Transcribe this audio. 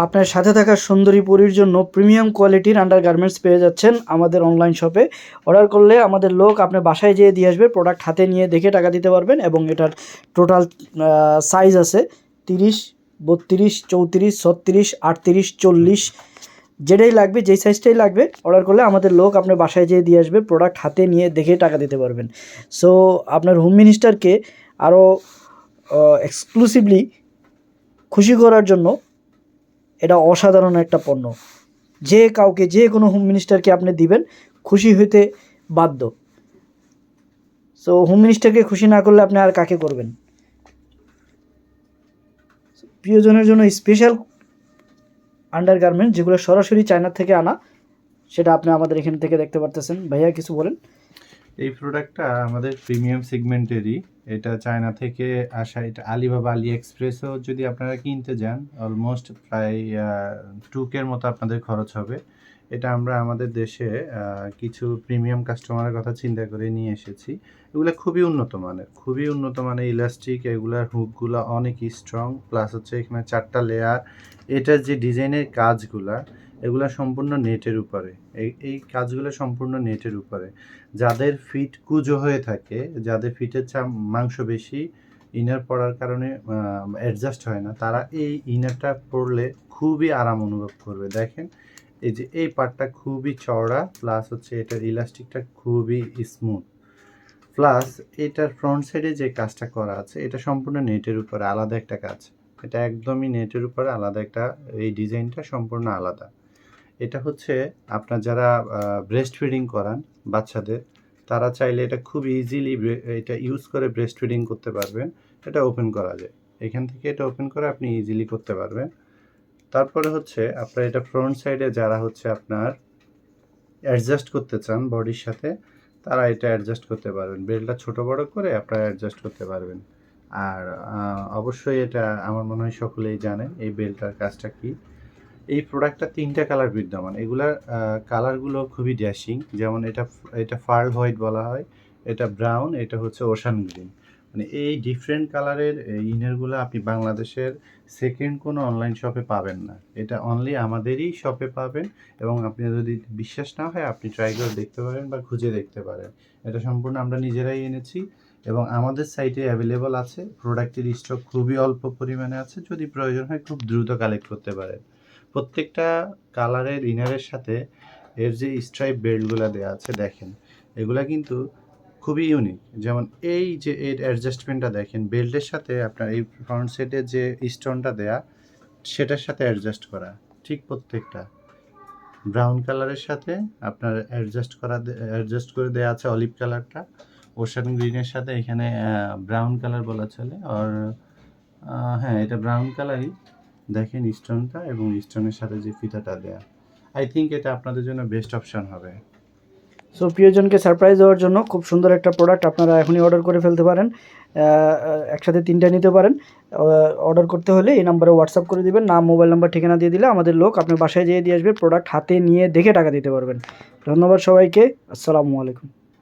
আপনার সাথে থাকা সুন্দরী পরীর জন্য প্রিমিয়াম কোয়ালিটির আন্ডারগার্মেন্টস পেয়ে যাচ্ছেন আমাদের অনলাইন শপে। অর্ডার করলে আমাদের লোক আপনার বাসায় যেয়ে দিয়ে আসবে, প্রোডাক্ট হাতে নিয়ে দেখে টাকা দিতে পারবেন। এবং এটার টোটাল সাইজ আছে 30, 32, 34, 36, 38, 40, যেটাই লাগবে, যেই সাইজটাই লাগবে অর্ডার করলে আমাদের লোক আপনার বাসায় যেয়ে দিয়ে আসবে, প্রোডাক্ট হাতে নিয়ে দেখে টাকা দিতে পারবেন। সো আপনার হোম মিনিস্টারকে আরও এক্সক্লুসিভলি খুশি করার জন্য এটা অসাধারণ একটা পণ্য। যে কাউকে, যে কোনো হোম মিনিস্টারকে আপনি দিবেন, খুশি হইতে বাধ্য। সো হোম মিনিস্টারকে খুশি না করলে আপনি আর কাকে করবেন? প্রিয়জনের জন্য স্পেশাল আন্ডারগার্মেন্ট, যেগুলো সরাসরি চায়না থেকে আনা, সেটা আপনি আমাদের এখান থেকে দেখতে পারতেছেন। ভাইয়া কিছু বলেন। এই প্রোডাক্টটা আমাদের প্রিমিয়াম সেগমেন্টেরই, এটা চায়না থেকে আসা। এটা আলিবাবা, আলি এক্সপ্রেসও যদি আপনারা কিনতে যান অলমোস্ট প্রায় 2K মতো আপনাদের খরচ হবে। এটা আমরা আমাদের দেশে কিছু প্রিমিয়াম কাস্টমারের কথা চিন্তা করে নিয়ে এসেছি। এগুলো খুবই উন্নত মানের ইলাস্টিক। এগুলার হুকগুলো অনেক স্ট্রং, প্লাস হচ্ছে এখানে 4টা লেয়ার। এটার যে ডিজাইনের কাজগুলা, এগুলা সম্পূর্ণ নেটের উপরে। এই কাজগুলো সম্পূর্ণ নেটের উপরে। যাদের ফিট কুঁজো হয়ে থাকে, যাদের ফিটের মাংস বেশি, ইনার পরার কারণে অ্যাডজাস্ট হয় না, তারা এই ইনারটা পরলে খুবই আরাম অনুভব করবে। দেখেন এই যে এই পার্টটা খুবই চওড়া, প্লাস হচ্ছে এটার ইলাস্টিকটা খুবই স্মুথ, প্লাস এটার ফ্রন্ট সাইডে যে কাজটা করা আছে এটা সম্পূর্ণ নেটের উপরে আলাদা একটা কাজ। এটা একদমই নেটের উপরে আলাদা একটা, এই ডিজাইনটা সম্পূর্ণ আলাদা। এটা হচ্ছে আপনার যারা ব্রেস্ট ফিডিং করান বাচ্চাদের, তারা চাইলে এটা খুব ইজিলি এটা ইউজ করে ব্রেস্ট ফিডিং করতে পারবেন। এটা ওপেন করা যায়, এখান থেকে এটা ওপেন করে আপনি ইজিলি করতে পারবেন। তারপরে হচ্ছে আপনার এটা ফ্রন্ট সাইডে যারা হচ্ছে আপনার অ্যাডজাস্ট করতে চান বডির সাথে, তারা এটা অ্যাডজাস্ট করতে পারবেন। বেল্টটা ছোট বড় করে আপনারা অ্যাডজাস্ট করতে পারবেন। আর অবশ্যই এটা আমার মনে হয় সকলেই জানেন এই বেল্টটার কাজটা কি। এই প্রোডাক্টটা 3টা কালার বিদ্যমান। এগুলার কালারগুলো খুবই ড্যাশিং। যেমন এটা ফার্ল হোয়াইট বলা হয়, এটা ব্রাউন, এটা হচ্ছে ওশান গ্রিন। মানে এই ডিফারেন্ট কালারের ইনারগুলো আপনি বাংলাদেশের সেকেন্ড কোনো অনলাইন শপে পাবেন না। এটা অনলি আমাদেরই শপে পাবেন। এবং আপনি যদি বিশ্বাস না হয় আপনি ট্রাই করে দেখতে পারেন বা খুঁজে দেখতে পারেন। এটা সম্পূর্ণ আমরা নিজেরাই এনেছি এবং আমাদের সাইটে অ্যাভেলেবল আছে। প্রোডাক্টের স্টক খুবই অল্প পরিমাণে আছে, যদি প্রয়োজন হয় খুব দ্রুত কালেক্ট করতে পারেন। প্রত্যেকটা কালারের ইনারের সাথে এর যে স্ট্রাইপ বেল্টগুলো দেওয়া আছে দেখেন, এগুলা কিন্তু খুবই ইউনিক। যেমন এই যে এর অ্যাডজাস্টমেন্টটা দেখেন, বেল্টের সাথে আপনার এই ফ্রন্ট সেটের যে স্টোনটা দেয়া, সেটার সাথে অ্যাডজাস্ট করা। ঠিক প্রত্যেকটা ব্রাউন কালারের সাথে আপনার অ্যাডজাস্ট করে দেওয়া আছে অলিভ কালারটা, ওশান গ্রিনের সাথে এখানে ব্রাউন কালার বলা চলে। আর হ্যাঁ, এটা ব্রাউন কালারই। দেখেন স্টোনটা এবং স্টোনের সাথে যে ফিতাটা দেয়া, আই থিঙ্ক এটা আপনাদের জন্য বেস্ট অপশন হবে। সো প্রিয়জনকে সারপ্রাইজ দেওয়ার জন্য খুব সুন্দর একটা প্রোডাক্ট আপনারা এখনই অর্ডার করে ফেলতে পারেন। একসাথে 3টা নিতে পারেন। অর্ডার করতে হলে এই নাম্বারে হোয়াটসঅ্যাপ করে দিবেন, নাম, মোবাইল নাম্বার, ঠিকানা দিয়ে দিলে আমাদের লোক আপনার বাসায় যেয়ে দিয়ে আসবে, প্রোডাক্ট হাতে নিয়ে দেখে টাকা দিতে পারবেন। ধন্যবাদ সবাইকে। আসসালামু আলাইকুম।